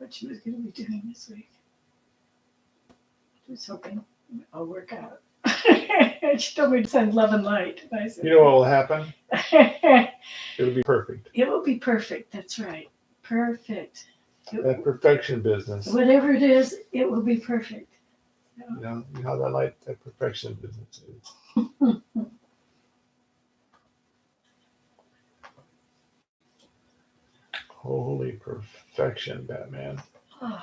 what she was going to be doing this week. She was hoping I'll work out. She told me to send love and light. And I said, You know what will happen? It'll be perfect. it will be perfect. That's right. Perfect. That perfection business. Whatever it is, it will be perfect. You know how that perfection business is. Holy perfection, Batman. Oh.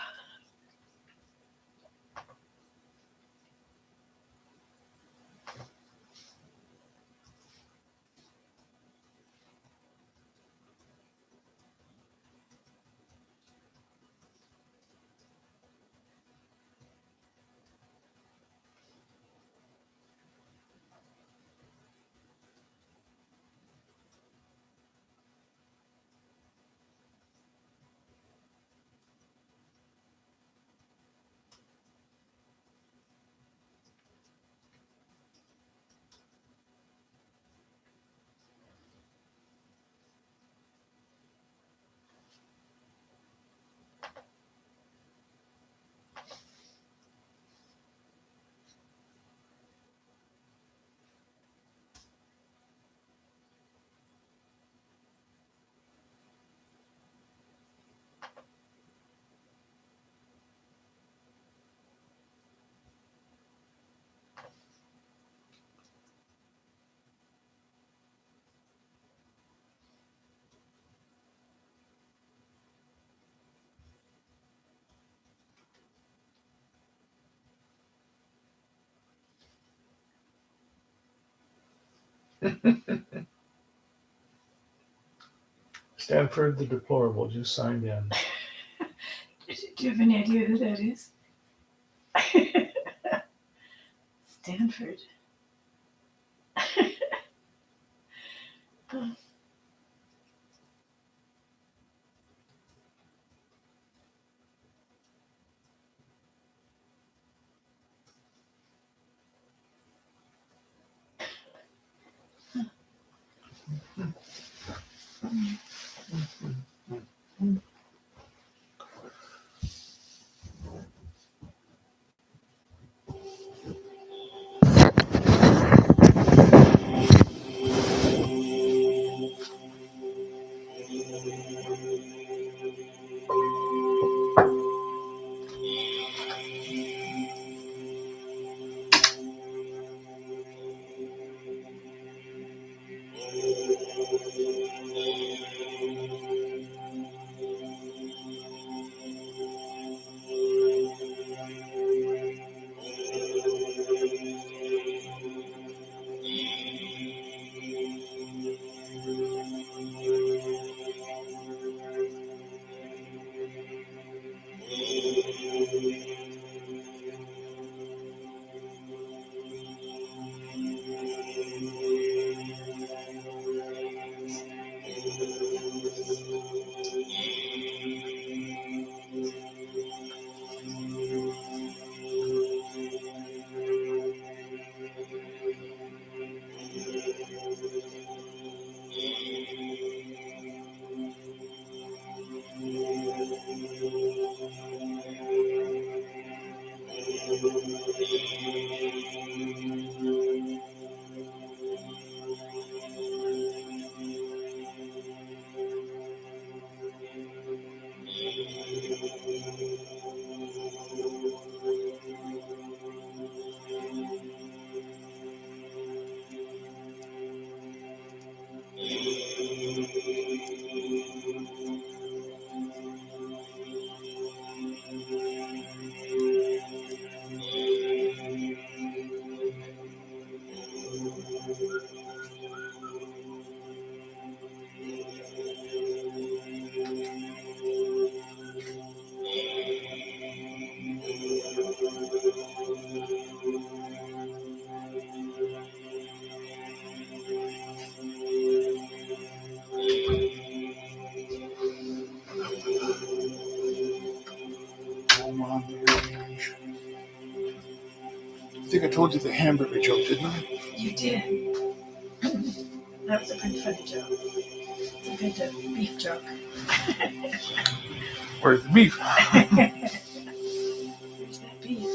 Stanford the Deplorable just signed in. Do you have any idea who that is? Stanford. I think I told you the hamburger joke, didn't I? You did. That was a pretty funny joke. It's a good beef joke. Where's the beef? There's that beef.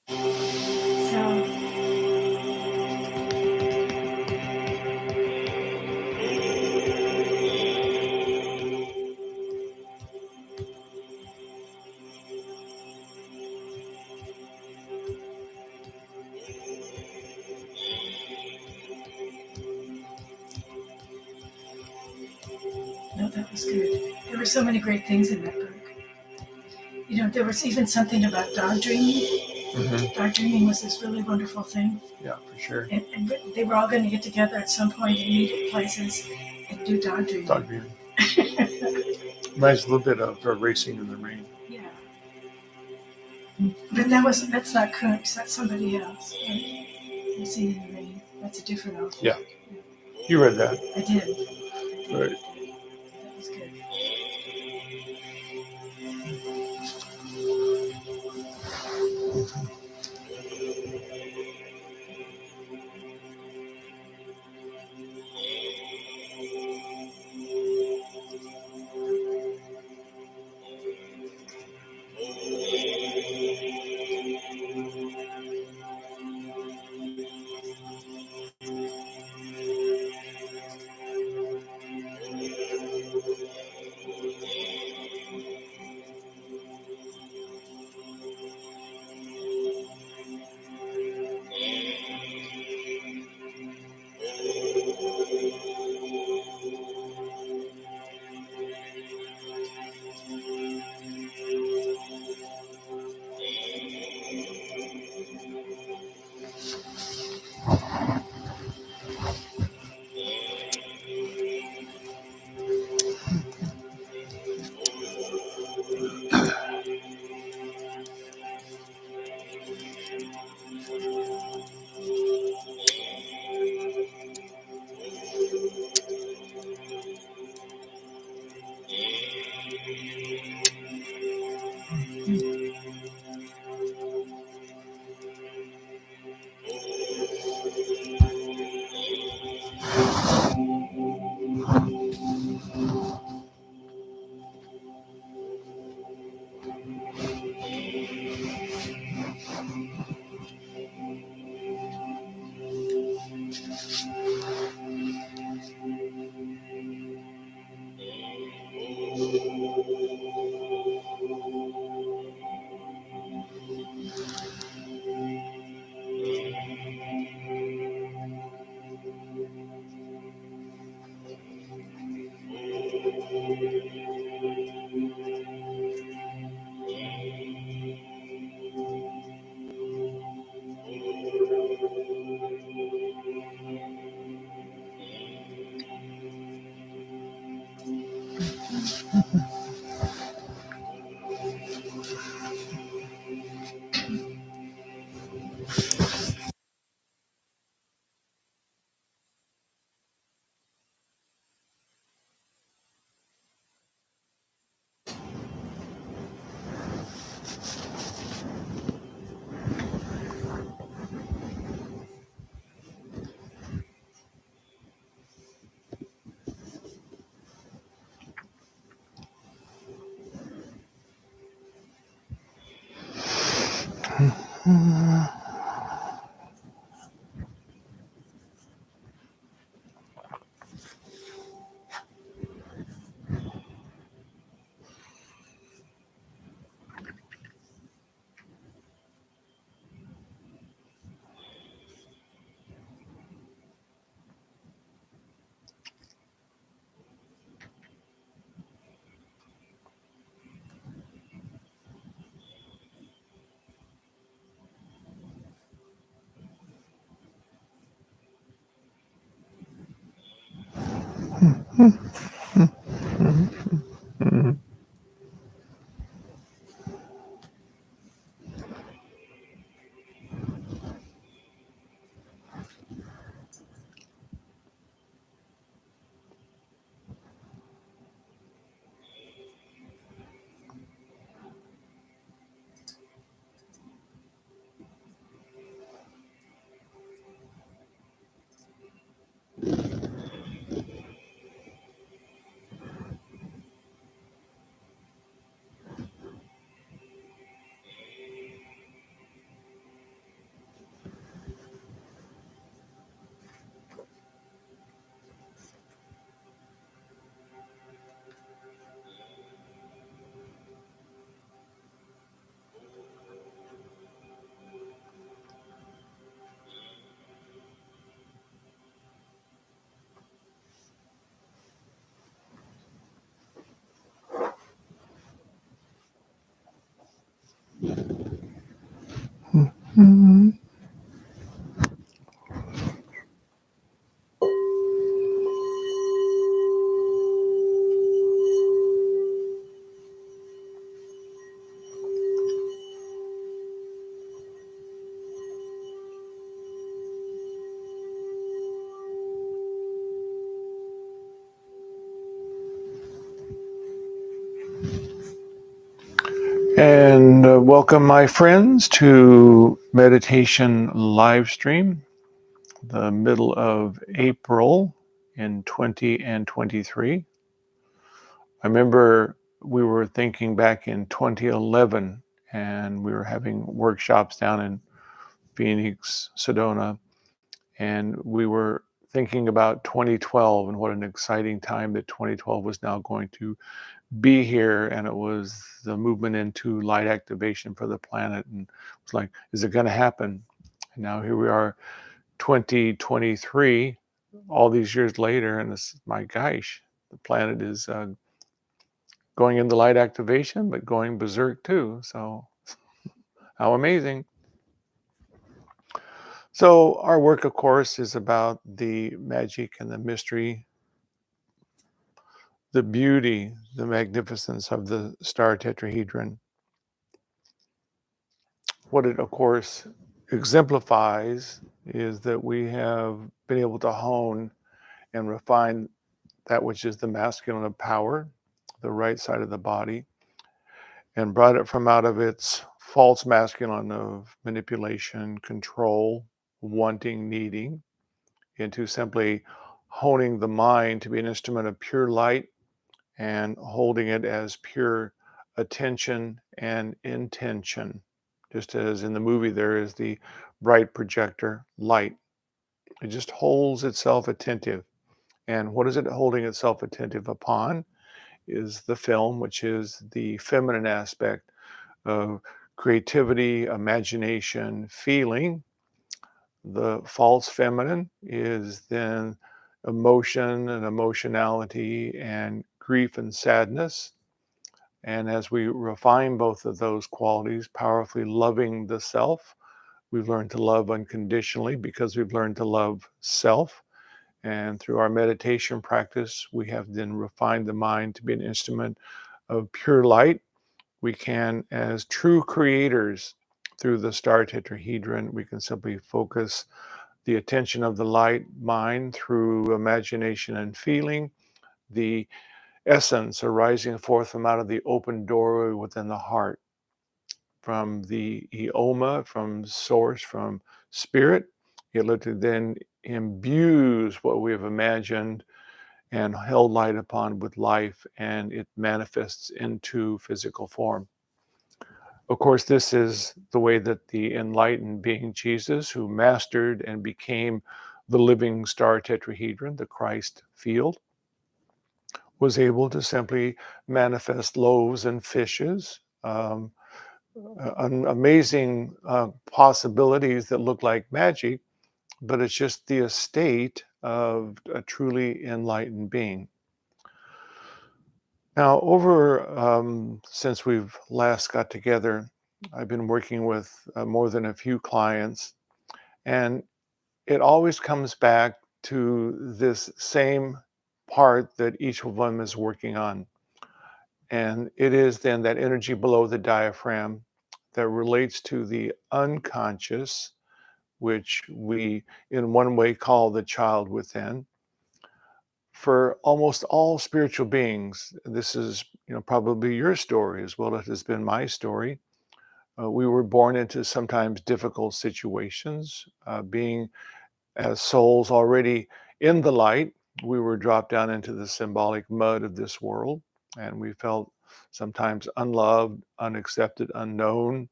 So no, that was good. There were so many great things in that book. You know, there was even something about dog dreaming. Dog dreaming was this really wonderful thing. Yeah, for sure. And they were all going to get together at some point and meet at places and do dog dreaming. Dog beauty. Reminds a little bit of Racing in the Rain. Yeah. But that's not Kuntz, that's somebody else. Right? Racing in the Rain. That's a different author. Yeah. You read that. I did. Right. That was good. And welcome, my friends, to Meditation Live Stream, the middle of April in 2023. I remember we were thinking back in 2011, and we were having workshops down in Phoenix, Sedona, and we were thinking about 2012 and what an exciting time that 2012 was now going to be here, and it was the movement into light activation for the planet, and it's like, is it going to happen? And now here we are, 2023, all these years later, and it's, my gosh, the planet is going into light activation, but going berserk too. So how amazing. So our work, of course, is about the magic and the mystery, the beauty, the magnificence of the star tetrahedron. What it, of course, exemplifies is that we have been able to hone and refine that which is the masculine of power, the right side of the body, and brought it from out of its false masculine of manipulation, control, wanting, needing, into simply honing the mind to be an instrument of pure light and holding it as pure attention and intention. Just as in the movie, there is the bright projector light. It just holds itself attentive. And what is it holding itself attentive upon? Is the film, which is the feminine aspect of creativity, imagination, feeling. The false feminine is then emotion and emotionality and grief and sadness. And as we refine both of those qualities, powerfully loving the self, we've learned to love unconditionally because we've learned to love self. And through our meditation practice, we have then refined the mind to be an instrument of pure light. We can, as true creators, through the star tetrahedron, we can simply focus the attention of the light mind through imagination and feeling, the essence arising forth from out of the open doorway within the heart, from the eoma, from source, from spirit. It literally then imbues what we have imagined and held light upon with life, and it manifests into physical form. Of course, this is the way that the enlightened being Jesus, who mastered and became the living star tetrahedron, the Christ field, was able to simply manifest loaves and fishes, amazing possibilities that look like magic, but it's just the estate of a truly enlightened being. Now, since we've last got together, I've been working with more than a few clients, and it always comes back to this same part that each of them is working on. And it is then that energy below the diaphragm that relates to the unconscious, which we in one way call the child within. For almost all spiritual beings, this is probably your story as well as it has been my story. We were born into sometimes difficult situations. Being as souls already in the light, we were dropped down into the symbolic mud of this world, and we felt sometimes unloved, unaccepted, unknown.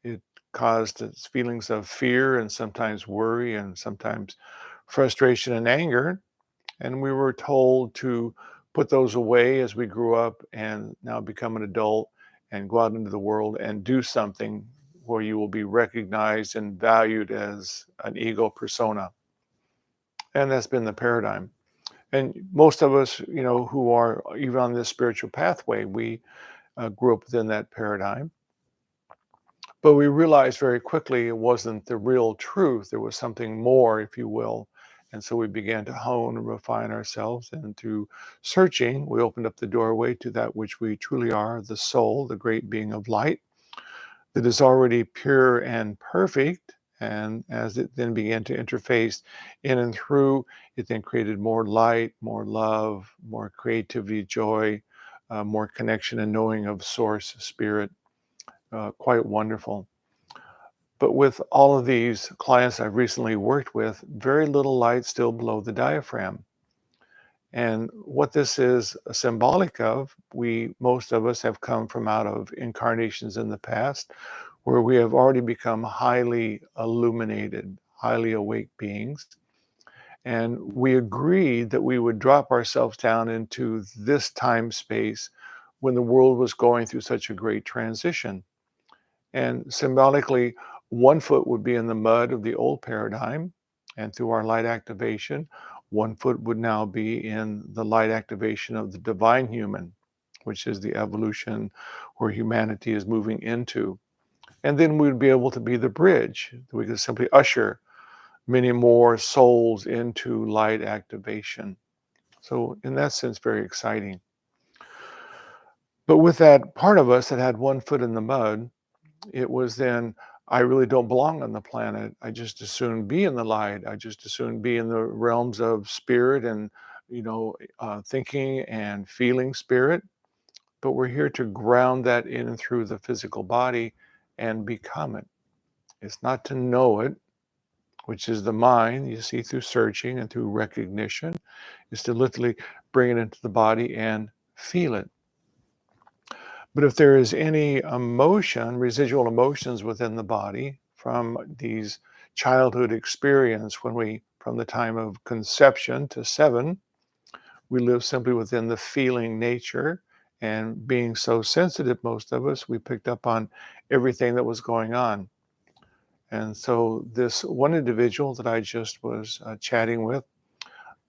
It caused us feelings of fear and sometimes worry and sometimes frustration and anger. And we were told to put those away as we grew up and now become an adult and go out into the world and do something where you will be recognized and valued as an ego persona. And that's been the paradigm. And most of us, who are even on this spiritual pathway, we grew up within that paradigm. But we realized very quickly it wasn't the real truth. There was something more, if you will. And so we began to hone and refine ourselves. And through searching, we opened up the doorway to that which we truly are, the soul, the great being of light, that is already pure and perfect. And as it then began to interface in and through, it then created more light, more love, more creativity, joy, more connection and knowing of source, spirit. Quite wonderful. But with all of these clients I've recently worked with, very little light still below the diaphragm. And what this is symbolic of, most of us have come from out of incarnations in the past where we have already become highly illuminated, highly awake beings. And we agreed that we would drop ourselves down into this time space when the world was going through such a great transition. And symbolically, one foot would be in the mud of the old paradigm, and through our light activation, one foot would now be in the light activation of the divine human, which is the evolution where humanity is moving into. And then we'd be able to be the bridge. We could simply usher many more souls into light activation. So in that sense, very exciting. But with that part of us that had one foot in the mud, it was then, I really don't belong on the planet. I just as soon be in the light. I just as soon be in the realms of spirit and, thinking and feeling spirit. But we're here to ground that in and through the physical body and become it. It's not to know it, which is the mind, you see, through searching and through recognition. It's to literally bring it into the body and feel it. But if there is any emotion, residual emotions within the body from these childhood experience, from the time of conception to 7, we live simply within the feeling nature. And being so sensitive, most of us, we picked up on everything that was going on. And so this one individual that I just was chatting with,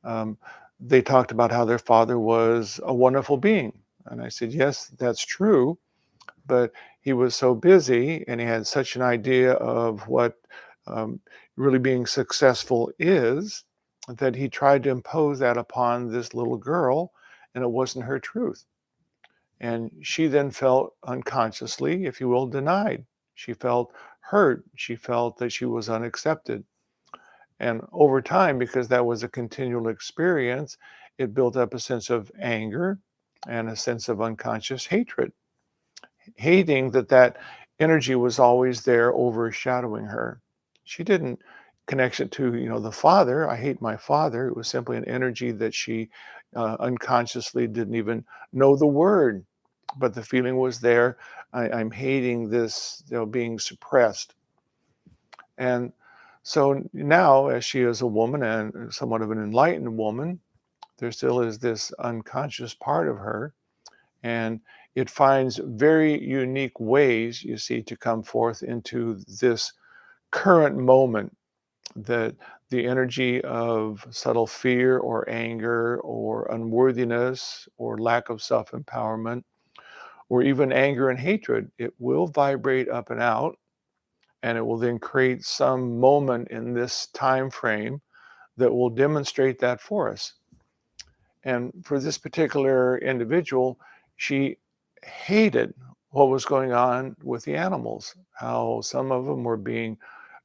um, they talked about how their father was a wonderful being. And I said, yes, that's true. But he was so busy and he had such an idea of what um, really being successful is that he tried to impose that upon this little girl, and it wasn't her truth. And she then felt unconsciously, if you will, denied. She felt hurt. She felt that she was unaccepted. And over time, because that was a continual experience, it built up a sense of anger and a sense of unconscious hatred, hating that energy was always there overshadowing her. She didn't connect it to, the father. I hate my father. It was simply an energy that she unconsciously didn't even know the word, but the feeling was there I'm hating this, being suppressed. And so now, as she is a woman and somewhat of an enlightened woman, there still is this unconscious part of her. And it finds very unique ways, you see, to come forth into this current moment, that the energy of subtle fear or anger or unworthiness or lack of self-empowerment or even anger and hatred, it will vibrate up and out, and it will then create some moment in this time frame that will demonstrate that for us. And for this particular individual, she hated what was going on with the animals, how some of them were being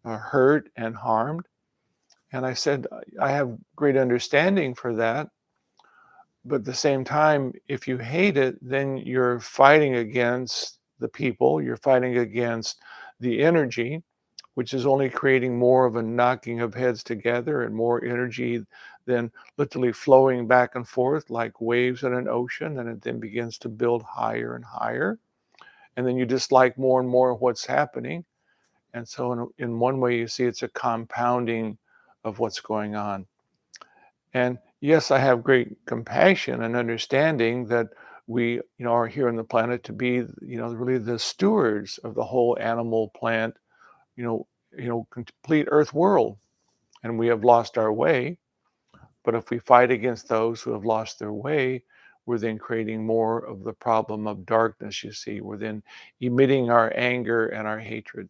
hurt and harmed. And I said, I have great understanding for that. But at the same time, if you hate it, then you're fighting against the people, you're fighting against the energy, which is only creating more of a knocking of heads together and more energy than literally flowing back and forth like waves in an ocean. And it then begins to build higher and higher. And then you dislike more and more what's happening. And so, in one way, you see it's a compounding of what's going on. And yes, I have great compassion and understanding that we, are here on the planet to be, really the stewards of the whole animal, plant, complete earth world. And we have lost our way. But if we fight against those who have lost their way, we're then creating more of the problem of darkness, you see. We're then emitting our anger and our hatred.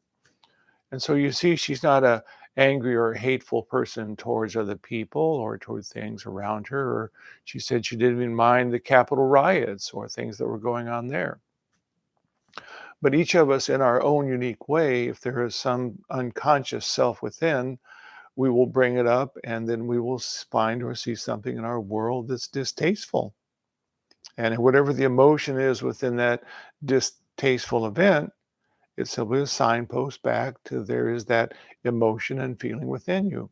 And so you see, she's not a angry or hateful person towards other people or toward things around her. Or she said she didn't even mind the Capitol riots or things that were going on there. But each of us, in our own unique way, if there is some unconscious self within, we will bring it up, and then we will find or see something in our world that's distasteful. And whatever the emotion is within that distasteful event, it's simply a signpost back to there is that emotion and feeling within you.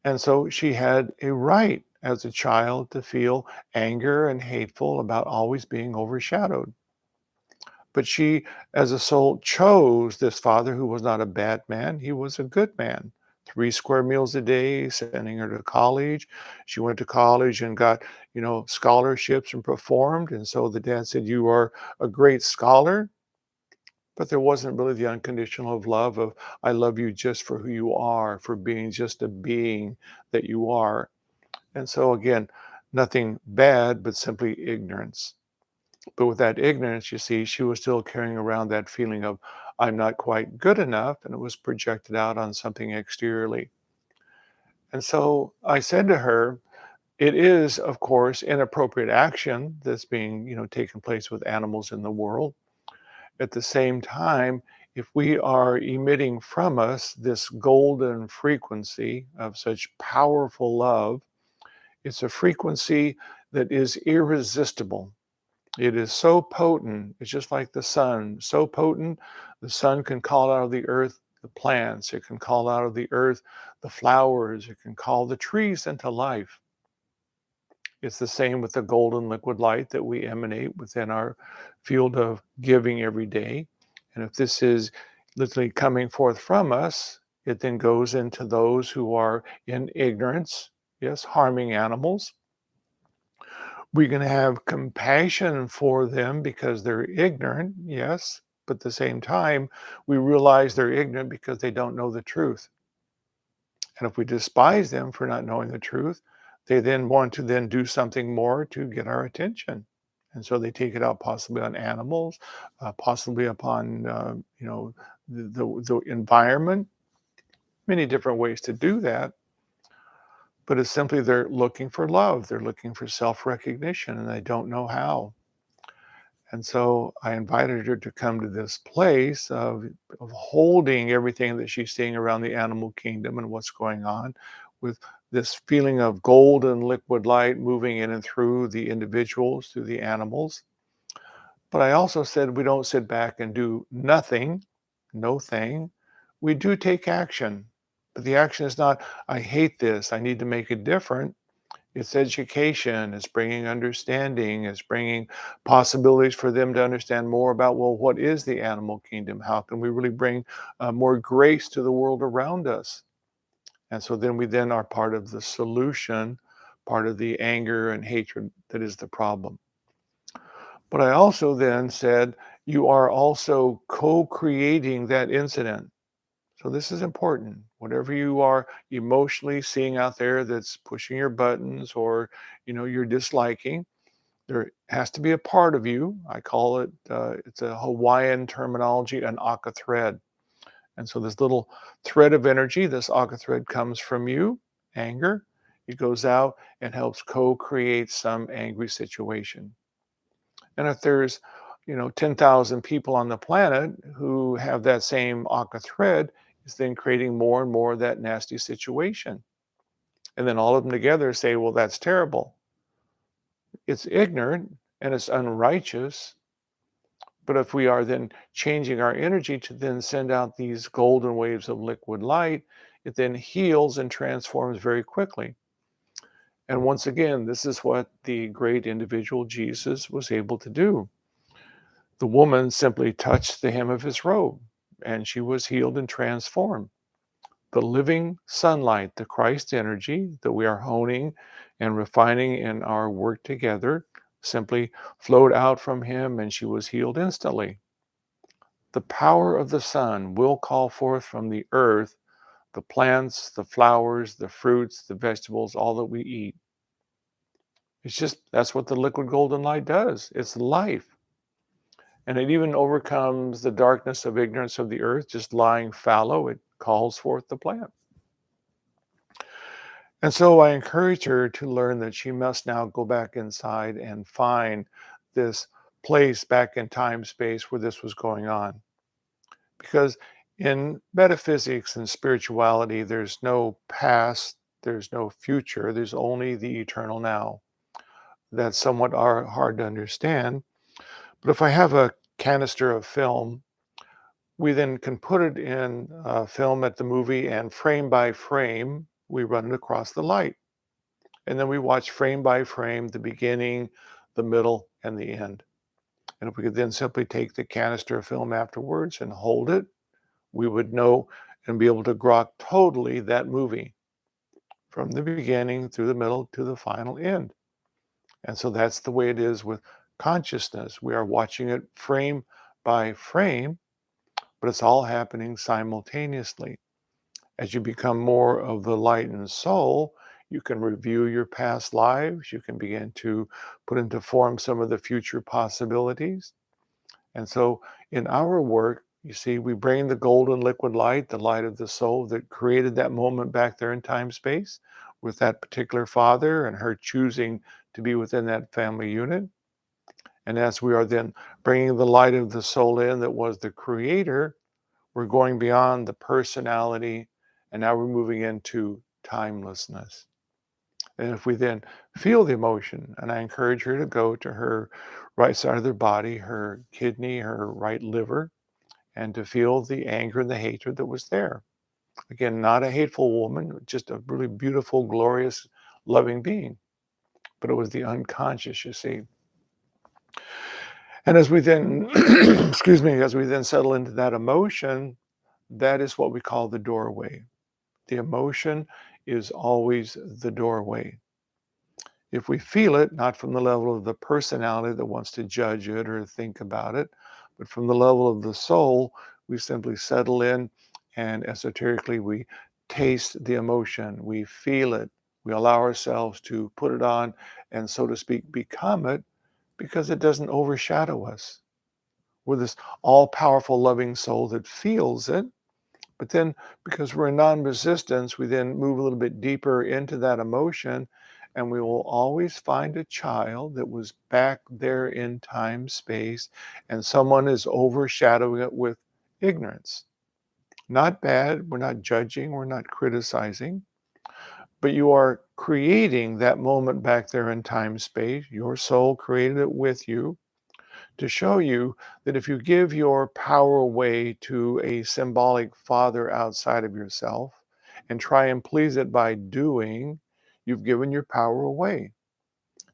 And so she had a right as a child to feel anger and hateful about always being overshadowed. But she, as a soul, chose this father who was not a bad man. He was a good man. 3 square meals a day, sending her to college. She went to college and got, scholarships and performed. And so the dad said, "You are a great scholar." But there wasn't really the unconditional love of, "I love you just for who you are, for being just a being that you are." And so again, nothing bad, but simply ignorance. But with that ignorance, you see, she was still carrying around that feeling of, "I'm not quite good enough," and it was projected out on something exteriorly. And so I said to her, it is, of course, inappropriate action that's being, taking place with animals in the world. At the same time, if we are emitting from us this golden frequency of such powerful love, it's a frequency that is irresistible. It is so potent. It's just like the sun, so potent. The sun can call out of the earth the plants, it can call out of the earth the flowers, it can call the trees into life. It's the same with the golden liquid light that we emanate within our field of giving every day. And if this is literally coming forth from us, it then goes into those who are in ignorance, yes, harming animals. We can have compassion for them because they're ignorant, yes, but at the same time, we realize they're ignorant because they don't know the truth. And if we despise them for not knowing the truth, they then want to then do something more to get our attention. And so they take it out possibly on animals, possibly upon, the environment, many different ways to do that. But it's simply they're looking for love. They're looking for self-recognition, and they don't know how. And so I invited her to come to this place of holding everything that she's seeing around the animal kingdom and what's going on with this feeling of golden liquid light moving in and through the individuals, through the animals. But I also said we don't sit back and do nothing, no thing. We do take action. But the action is not, "I hate this, I need to make it different." It's education, it's bringing understanding, it's bringing possibilities for them to understand more about, well, what is the animal kingdom? How can we really bring more grace to the world around us? And so then we then are part of the solution, part of the anger and hatred that is the problem. But I also then said, you are also co-creating that incident. So this is important. Whatever you are emotionally seeing out there that's pushing your buttons or you're disliking, there has to be a part of you. I call it it's a Hawaiian terminology, an aka thread. And so this little thread of energy, this aka thread comes from you, anger. It goes out and helps co-create some angry situation. And if there's 10,000 people on the planet who have that same aka thread, it's then creating more and more of that nasty situation. And then all of them together say, well, that's terrible. It's ignorant and it's unrighteous. But if we are then changing our energy to then send out these golden waves of liquid light, it then heals and transforms very quickly. And once again, this is what the great individual Jesus was able to do. The woman simply touched the hem of his robe, and she was healed and transformed. The living sunlight, the Christ energy that we are honing and refining in our work together, simply flowed out from him, and she was healed instantly. The power of the sun will call forth from the earth the plants, the flowers, the fruits, the vegetables, all that we eat. It's just that's what the liquid golden light does. It's life. And it even overcomes the darkness of ignorance of the earth, just lying fallow. It calls forth the plant. And so I encouraged her to learn that she must now go back inside and find this place back in time space where this was going on. Because in metaphysics and spirituality, there's no past, there's no future, there's only the eternal now. That's somewhat hard to understand. But if I have a canister of film, we then can put it in film at the movie, and frame by frame, we run it across the light. And then we watch frame by frame the beginning, the middle, and the end. And if we could then simply take the canister of film afterwards and hold it, we would know and be able to grok totally that movie from the beginning through the middle to the final end. And so that's the way it is with consciousness. We are watching it frame by frame, but it's all happening simultaneously. As you become more of the light and soul, you can review your past lives. You can begin to put into form some of the future possibilities. And so in our work, you see, we bring the golden liquid light, the light of the soul that created that moment back there in time space with that particular father and her choosing to be within that family unit. And as we are then bringing the light of the soul in that was the creator, we're going beyond the personality, and now we're moving into timelessness. And if we then feel the emotion, and I encourage her to go to her right side of their body, her kidney, her right liver, and to feel the anger and the hatred that was there. Again, not a hateful woman, just a really beautiful, glorious, loving being. But it was the unconscious, you see. And as we then, excuse me, as we then settle into that emotion, that is what we call the doorway. The emotion is always the doorway. If we feel it, not from the level of the personality that wants to judge it or think about it, but from the level of the soul, we simply settle in and esoterically we taste the emotion, we feel it, we allow ourselves to put it on and, so to speak, become it because it doesn't overshadow us. We're this all powerful, loving soul that feels it. But then, because we're in non resistance, we then move a little bit deeper into that emotion, and we will always find a child that was back there in time, space, and someone is overshadowing it with ignorance. Not bad, we're not judging, we're not criticizing, but you are creating that moment back there in time, space. Your soul created it with you to show you that if you give your power away to a symbolic father outside of yourself and try and please it by doing, you've given your power away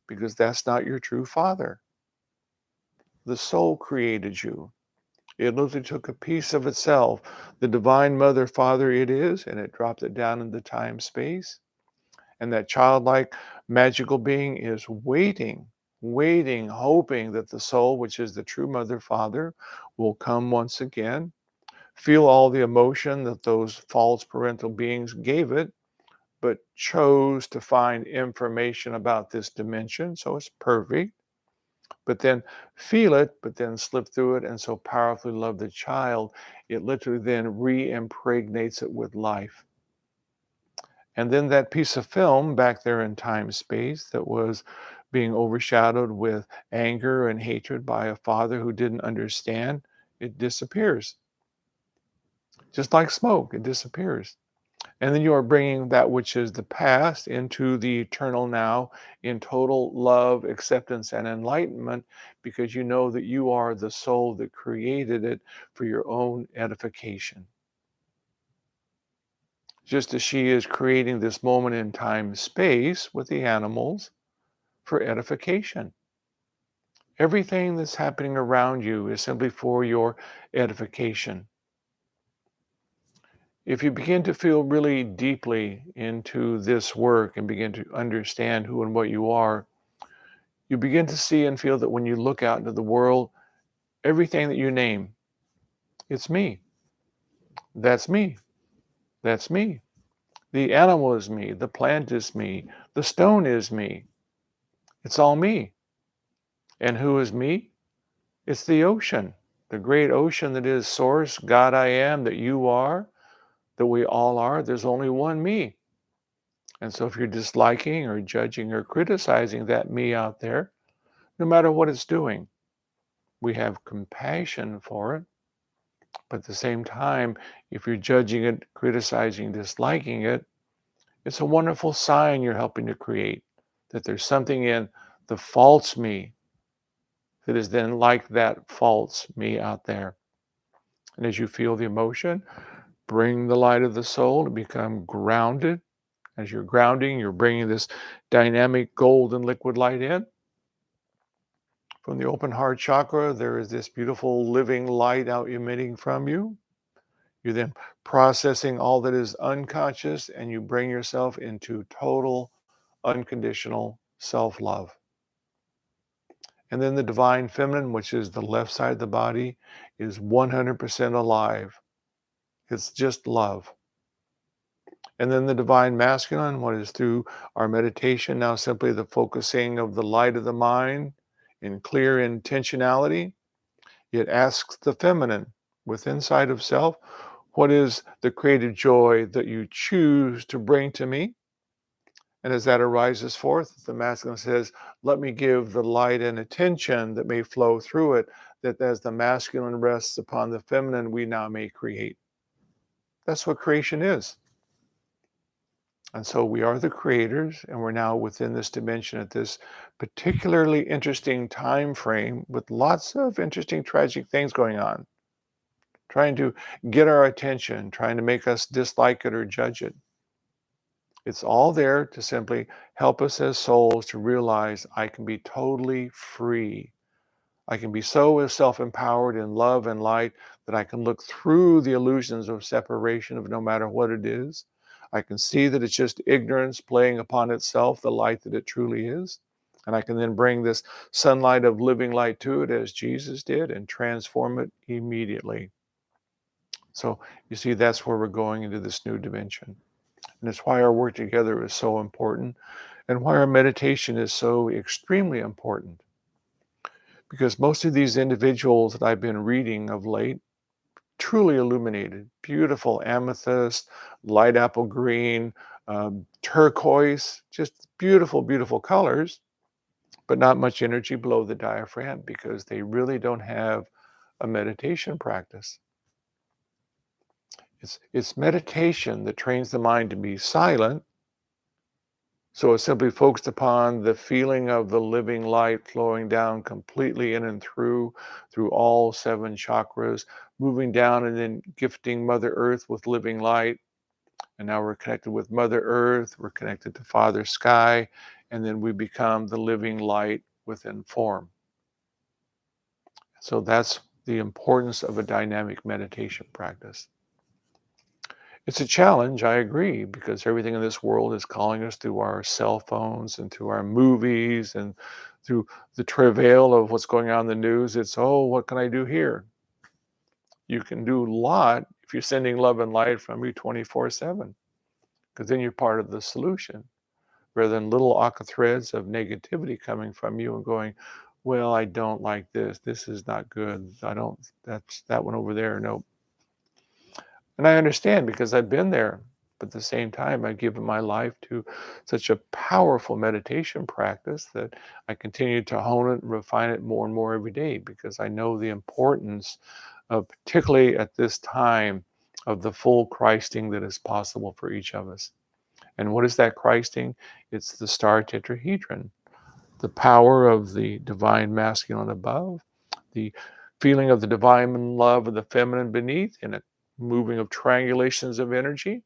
because that's not your true father. The soul created you. It literally took a piece of itself, the divine mother, father it is, and it dropped it down into time space. And that childlike magical being is waiting, hoping that the soul, which is the true mother, father, will come once again, feel all the emotion that those false parental beings gave it, but chose to find information about this dimension. So it's perfect. But then feel it, but then slip through it, and so powerfully love the child, it literally then re-impregnates it with life. And then that piece of film back there in time space that was being overshadowed with anger and hatred by a father who didn't understand, it disappears. Just like smoke, it disappears. And then you are bringing that which is the past into the eternal now in total love, acceptance, and enlightenment, because you know that you are the soul that created it for your own edification. Just as she is creating this moment in time space with the animals for edification. Everything that's happening around you is simply for your edification. If you begin to feel really deeply into this work and begin to understand who and what you are, you begin to see and feel that when you look out into the world, everything that you name, it's me. That's me. That's me. The animal is me. The plant is me. The stone is me. It's all me. And who is me? It's the ocean, the great ocean that is Source, God I am, that you are, that we all are. There's only one me. And so if you're disliking or judging or criticizing that me out there, no matter what it's doing, we have compassion for it. But at the same time, if you're judging it, criticizing, disliking it, it's a wonderful sign you're helping to create, that there's something in the false me that is then like that false me out there. And as you feel the emotion, bring the light of the soul to become grounded. As you're grounding, you're bringing this dynamic golden liquid light in. From the open heart chakra, there is this beautiful living light out emitting from you. You're then processing all that is unconscious, and you bring yourself into total, unconditional self-love. And then the divine feminine, which is the left side of the body, is 100% alive. It's just love. And then the divine masculine, what is through our meditation, now simply the focusing of the light of the mind in clear intentionality. It asks the feminine within inside of self, what is the creative joy that you choose to bring to me? And as that arises forth, the masculine says, let me give the light and attention that may flow through it, that as the masculine rests upon the feminine, we now may create. That's what creation is. And so we are the creators, and we're now within this dimension at this particularly interesting time frame with lots of interesting, tragic things going on, trying to get our attention, trying to make us dislike it or judge it. It's all there to simply help us as souls to realize I can be totally free. I can be so self-empowered in love and light that I can look through the illusions of separation of no matter what it is. I can see that it's just ignorance playing upon itself, the light that it truly is. And I can then bring this sunlight of living light to it as Jesus did and transform it immediately. So you see, that's where we're going into this new dimension. And it's why our work together is so important and why our meditation is so extremely important. Because most of these individuals that I've been reading of late, truly illuminated, beautiful amethyst, light apple green, turquoise, just beautiful, beautiful colors, but not much energy below the diaphragm because they really don't have a meditation practice. It's meditation that trains the mind to be silent. So it's simply focused upon the feeling of the living light flowing down completely in and through all 7 chakras, moving down and then gifting Mother Earth with living light, And now we're connected with Mother Earth, we're connected to Father Sky, and then we become the living light within form. So that's the importance of a dynamic meditation practice. It's a challenge, I agree, because everything in this world is calling us through our cell phones and through our movies and through the travail of what's going on in the news. It's, oh, what can I do here? You can do a lot if you're sending love and light from you 24/7, because then you're part of the solution, rather than little aqua threads of negativity coming from you and going, well, I don't like this. This is not good. That's that one over there. Nope. And I understand because I've been there. But at the same time, I've given my life to such a powerful meditation practice that I continue to hone it and refine it more and more every day, because I know the importance of, particularly at this time, of the full Christing that is possible for each of us. And what is that Christing? It's the star tetrahedron, the power of the divine masculine above, the feeling of the divine love of the feminine beneath, in a moving of triangulations of energy.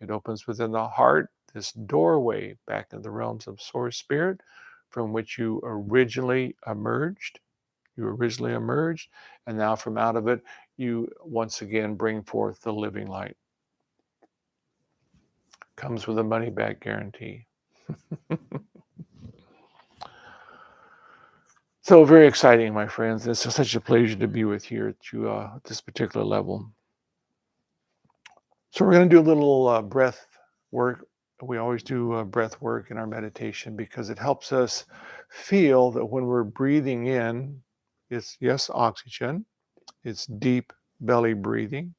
It opens within the heart, this doorway back into the realms of Source Spirit from which you originally emerged. You originally emerged, and now from out of it, you once again bring forth the living light. Comes with a money-back guarantee. So very exciting, my friends. It's such a pleasure to be with you at this particular level. So we're going to do a little breath work. We always do breath work in our meditation because it helps us feel that when we're breathing in, it's, yes, oxygen, it's deep belly breathing,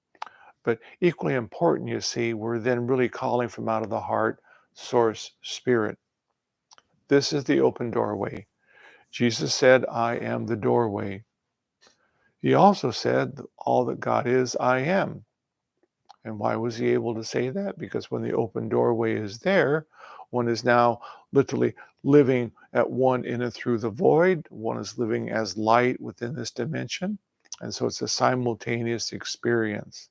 but equally important, you see, we're then really calling from out of the heart, Source Spirit. This is the open doorway. Jesus said, I am the doorway. He also said, all that God is, I am. And why was he able to say that? Because when the open doorway is there, one is now literally living at one in and through the void. One is living as light within this dimension. And so it's a simultaneous experience.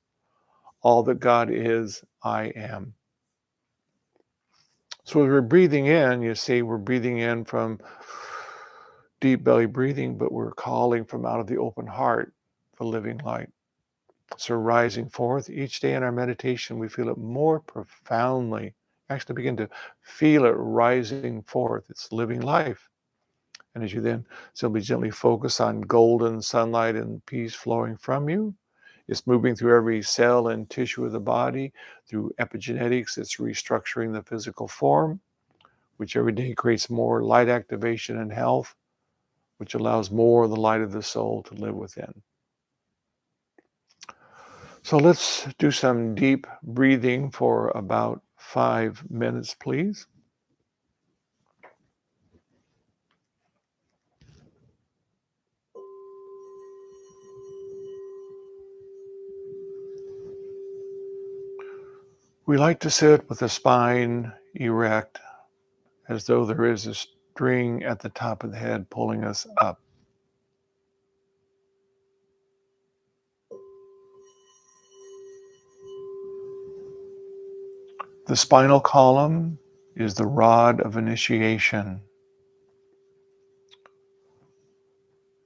All that God is, I am. So as we're breathing in, you see, we're breathing in from deep belly breathing, but we're calling from out of the open heart, the living light. So rising forth each day in our meditation, we feel it more profoundly. Actually begin to feel it rising forth. It's living life. And as you then simply gently focus on golden sunlight and peace flowing from you, it's moving through every cell and tissue of the body. Through epigenetics, it's restructuring the physical form, which every day creates more light activation and health, which allows more of the light of the soul to live within. So let's do some deep breathing for about 5 minutes, please. We like to sit with the spine erect, as though there is a string at the top of the head pulling us up. The spinal column is the rod of initiation,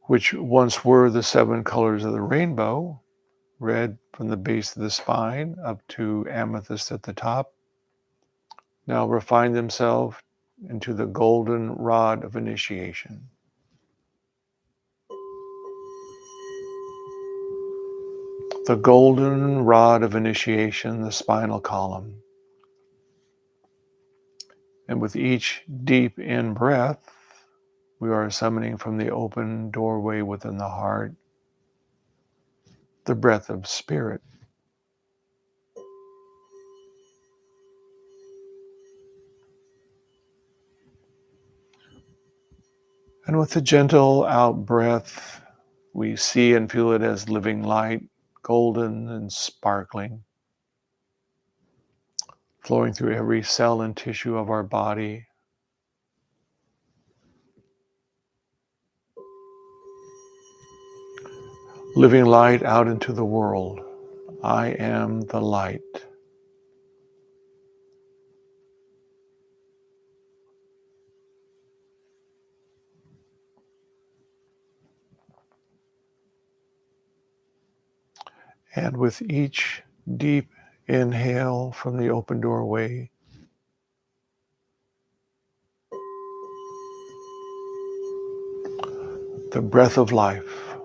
which once were the 7 colors of the rainbow, red from the base of the spine up to amethyst at the top, now refine themselves into the golden rod of initiation. The golden rod of initiation, the spinal column. And with each deep in breath, we are summoning from the open doorway within the heart the breath of spirit. And with the gentle out breath, we see and feel it as living light, golden and sparkling, flowing through every cell and tissue of our body. Living light out into the world. I am the light. And with each deep inhale from the open doorway, the breath of life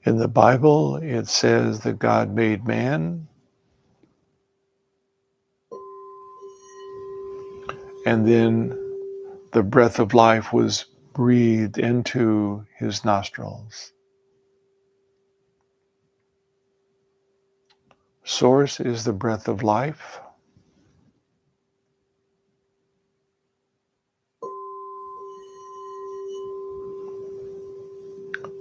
in the Bible, it says that God made man, and then the breath of life was breathed into his nostrils. Source is the breath of life.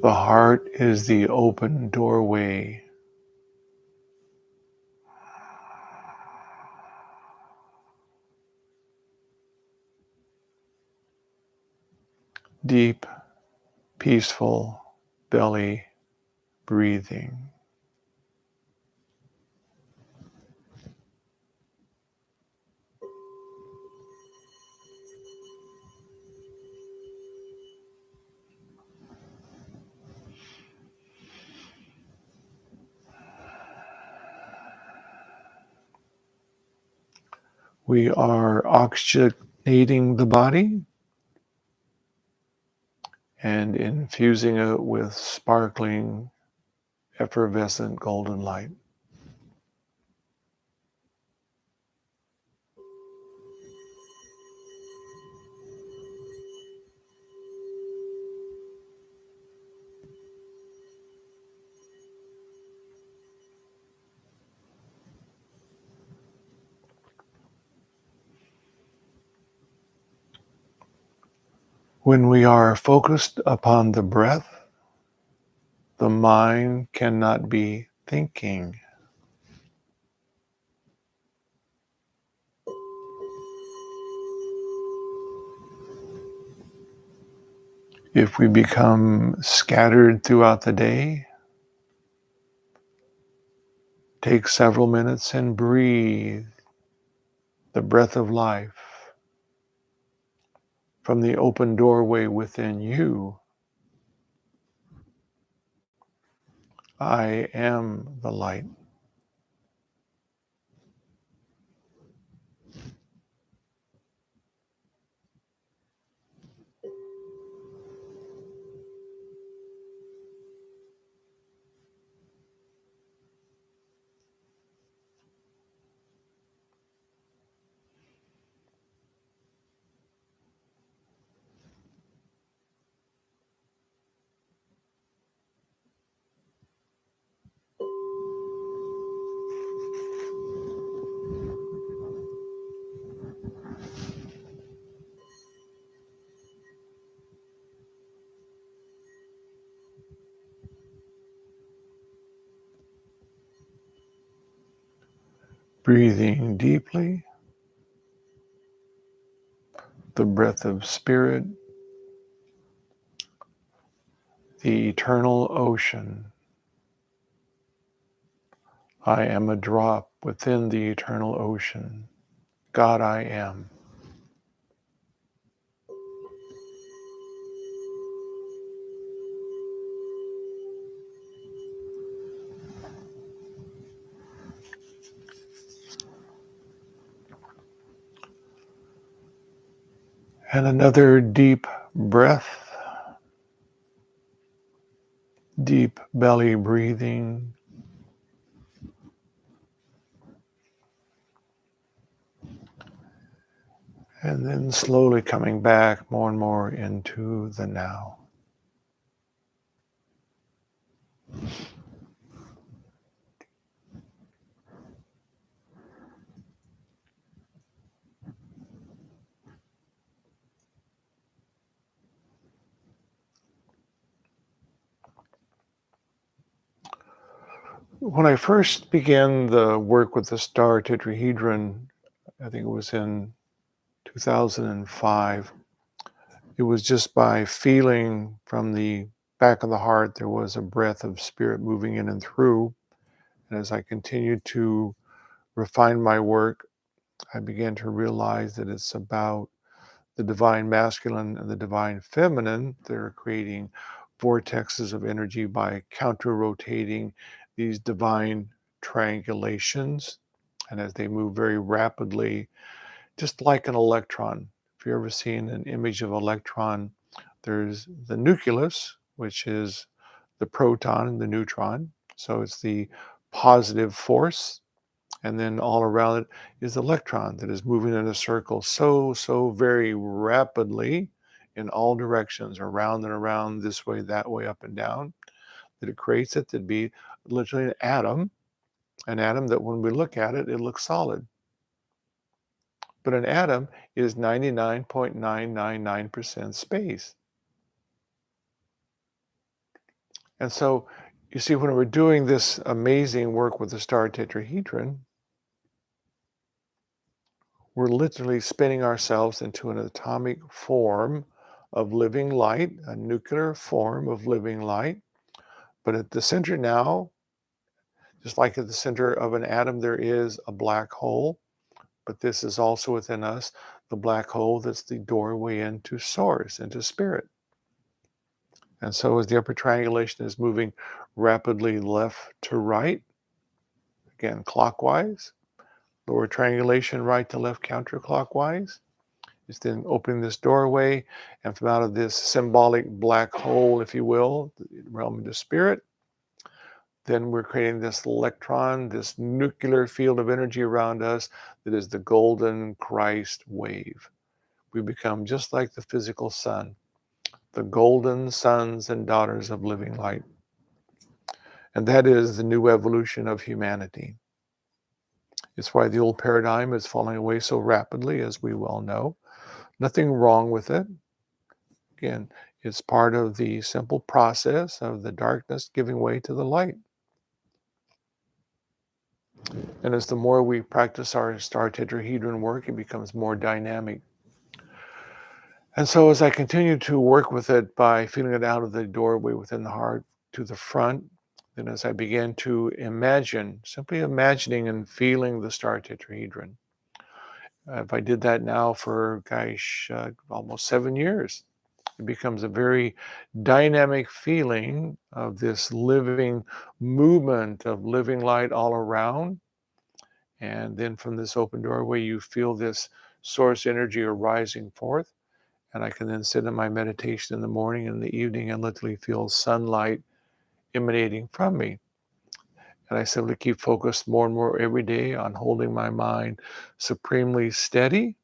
The heart is the open doorway. Deep, peaceful belly breathing. We are oxygenating the body and infusing it with sparkling, effervescent golden light. When we are focused upon the breath, the mind cannot be thinking. If we become scattered throughout the day, take several minutes and breathe the breath of life from the open doorway within you. I am the light. Breathing deeply, the breath of spirit, the eternal ocean. I am a drop within the eternal ocean. God, I am. And another deep breath, deep belly breathing. And then slowly coming back more and more into the now. When I first began the work with the star tetrahedron, I think it was in 2005, it was just by feeling from the back of the heart, there was a breath of spirit moving in and through. And as I continued to refine my work, I began to realize that it's about the divine masculine and the divine feminine. They're creating vortexes of energy by counter-rotating these divine triangulations. And as they move very rapidly, just like an electron, if you've ever seen an image of an electron, there's the nucleus, which is the proton and the neutron. So it's the positive force. And then all around it is the electron that is moving in a circle so very rapidly in all directions, around and around, this way, that way, up and down, that it creates it to be literally an atom that when we look at it, it looks solid. But an atom is 99.999% space. And so you see, when we're doing this amazing work with the star tetrahedron, we're literally spinning ourselves into an atomic form of living light, a nuclear form of living light. But at the center now, just like at the center of an atom, there is a black hole. But this is also within us, the black hole that's the doorway into source, into spirit. And so as the upper triangulation is moving rapidly left to right, again, clockwise, lower triangulation right to left counterclockwise, is then opening this doorway, and from out of this symbolic black hole, if you will, the realm into spirit, then we're creating this electron, this nuclear field of energy around us that is the golden Christ wave. We become just like the physical sun, the golden sons and daughters of living light. And that is the new evolution of humanity. It's why the old paradigm is falling away so rapidly, as we well know. Nothing wrong with it. Again, it's part of the simple process of the darkness giving way to the light. And as the more we practice our star tetrahedron work, it becomes more dynamic. And so as I continue to work with it by feeling it out of the doorway within the heart to the front, then as I began to imagine, simply imagining and feeling the star tetrahedron. If I did that now for, almost 7 years, it becomes a very dynamic feeling of this living movement of living light all around. And then from this open doorway, you feel this source energy arising forth. And I can then sit in my meditation in the morning and in the evening and literally feel sunlight emanating from me. And I simply keep focused more and more every day on holding my mind supremely steady,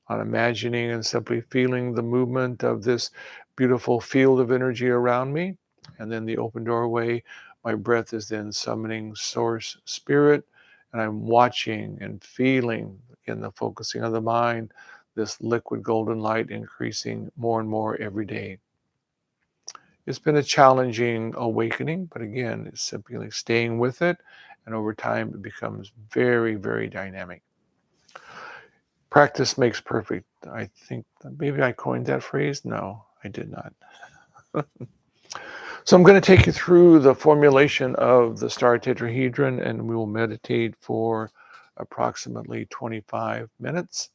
on imagining and simply feeling the movement of this beautiful field of energy around me. And then the open doorway, my breath is then summoning source spirit, and I'm watching and feeling, in the focusing of the mind, this liquid golden light increasing more and more every day. It's been a challenging awakening, but again, it's simply staying with it, and over time it becomes very, very dynamic. Practice makes perfect. I think maybe I coined that phrase. No, I did not. So I'm going to take you through the formulation of the star tetrahedron, and we will meditate for approximately 25 minutes.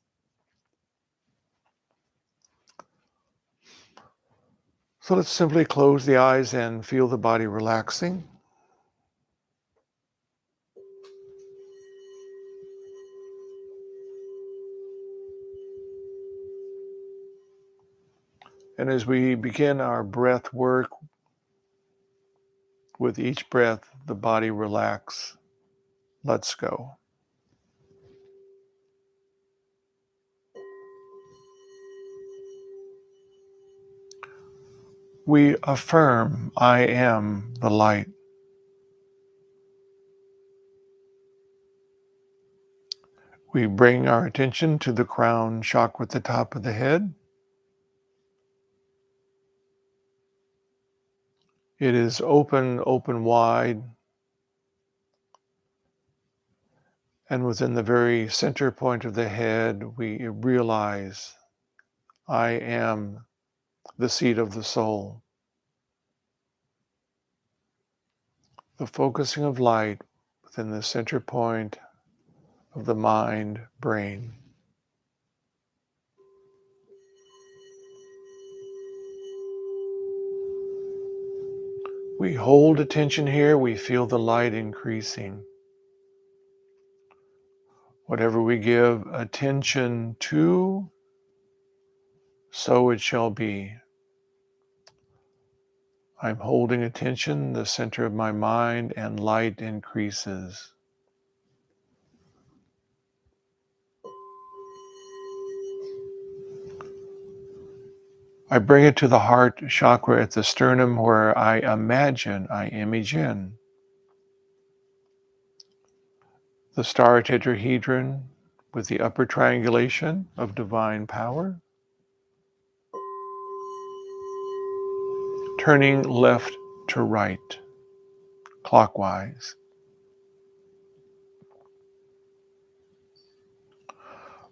So let's simply close the eyes and feel the body relaxing. And as we begin our breath work, with each breath, the body relax. Let's go. We affirm, I am the light. We bring our attention to the crown chakra at the top of the head. It is open wide. And within the very center point of the head, we realize, I am the seat of the soul. The focusing of light within the center point of the mind, brain. We hold attention here, we feel the light increasing. Whatever we give attention to, so it shall be. I'm holding attention, the center of my mind, and light increases. I bring it to the heart chakra at the sternum where I image in the star tetrahedron with the upper triangulation of divine power, turning left to right, clockwise.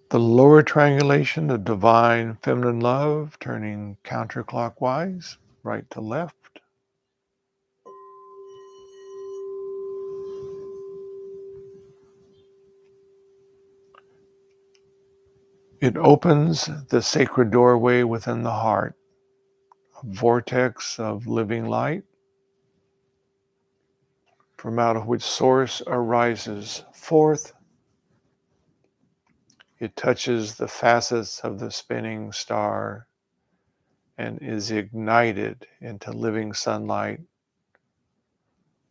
The lower triangulation of divine feminine love, turning counterclockwise, right to left. It opens the sacred doorway within the heart, a vortex of living light, from out of which source arises forth. It touches the facets of the spinning star and is ignited into living sunlight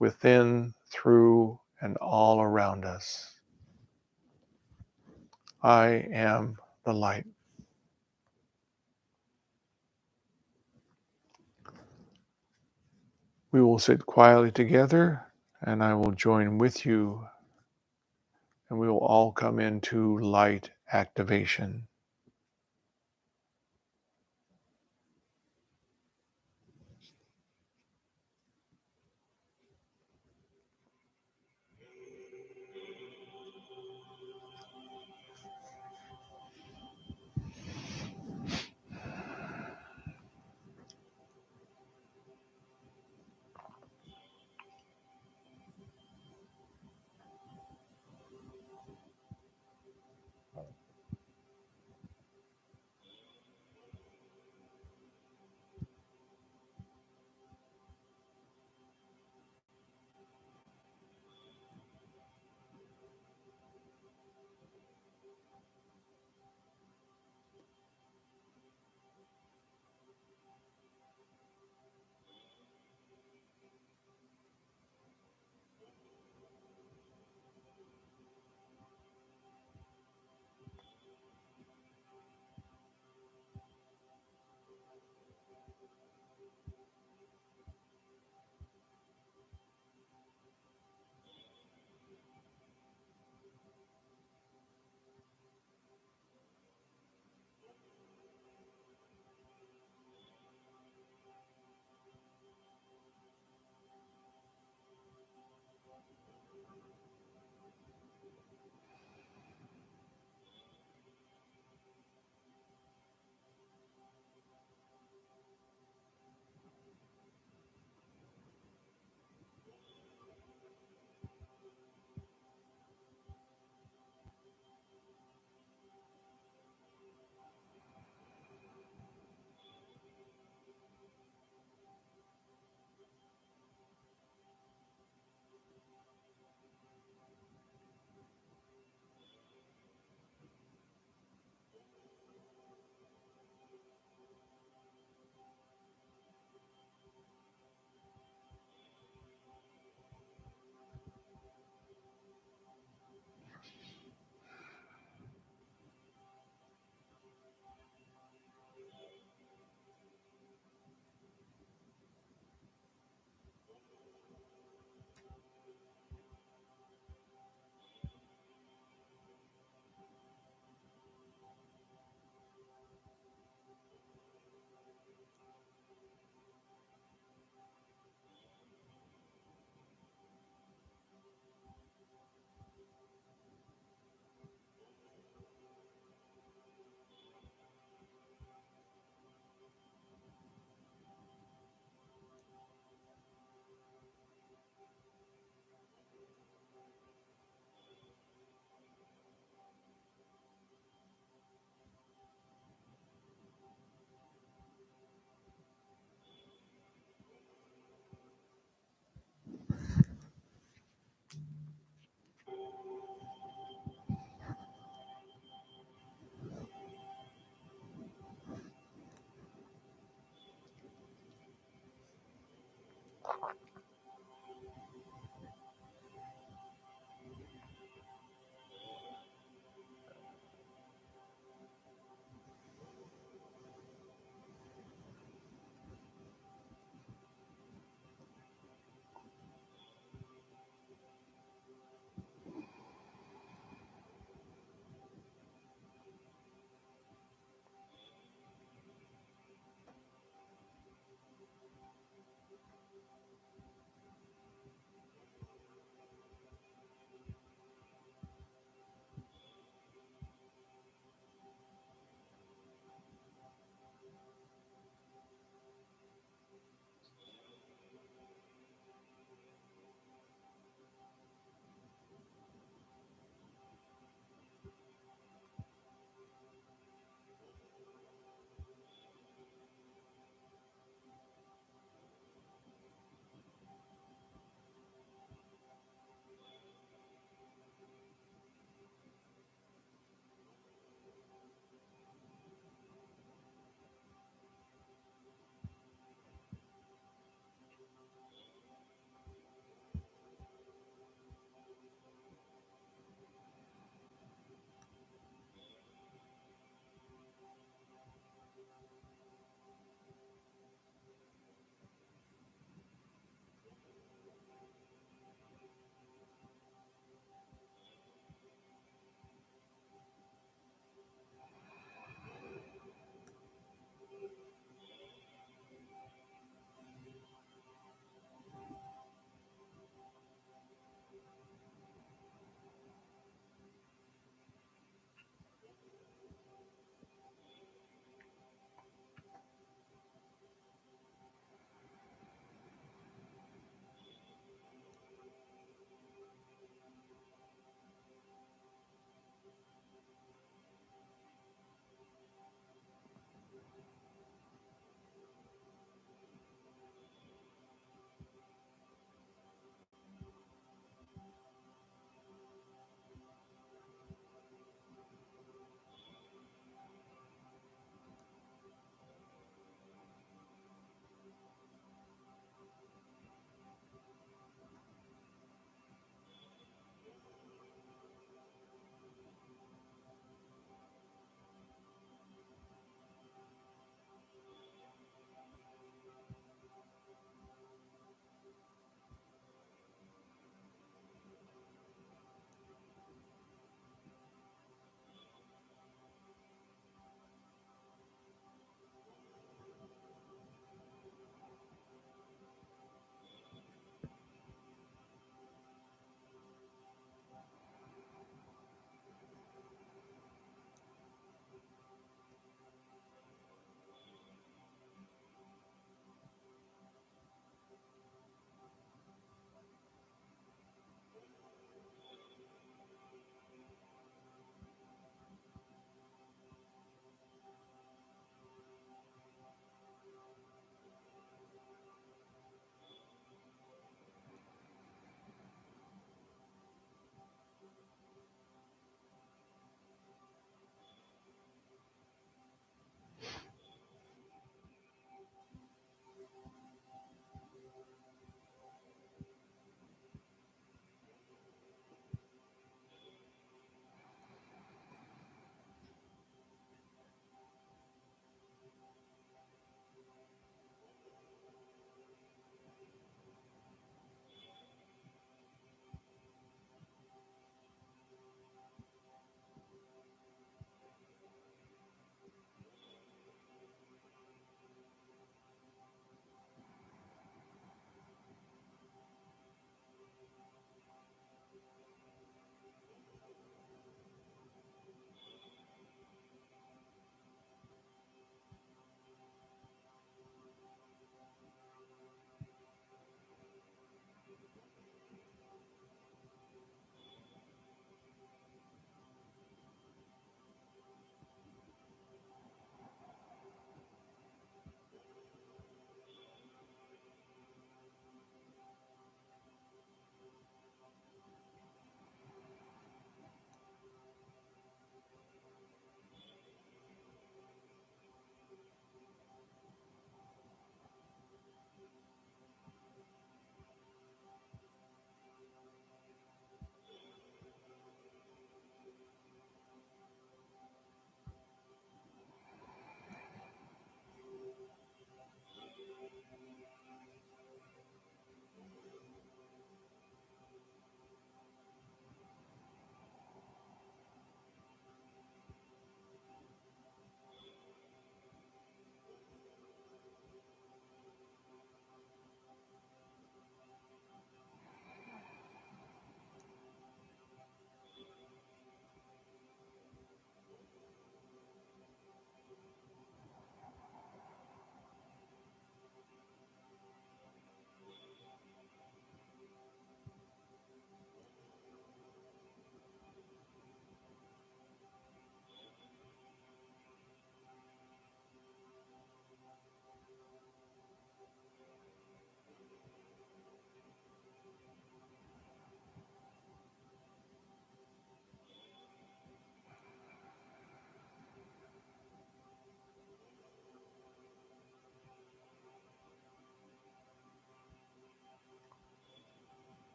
within, through, and all around us. I am the light. We will sit quietly together, and I will join with you, and we will all come into light activation.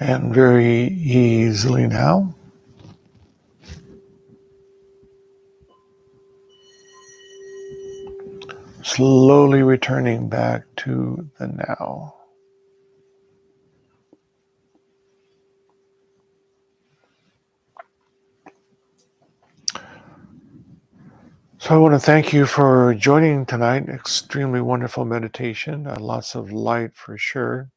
And very easily now, slowly returning back to the now. So I want to thank you for joining tonight. Extremely wonderful meditation. Lots of light for sure.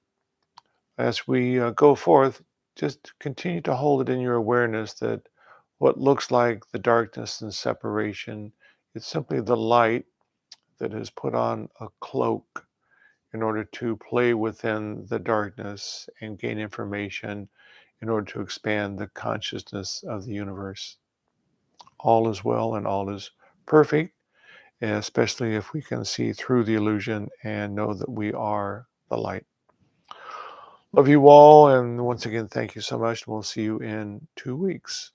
As we go forth, just continue to hold it in your awareness that what looks like the darkness and separation, it's simply the light that has put on a cloak in order to play within the darkness and gain information in order to expand the consciousness of the universe. All is well and all is perfect, especially if we can see through the illusion and know that we are the light. Love you all, and once again, thank you so much, and we'll see you in 2 weeks.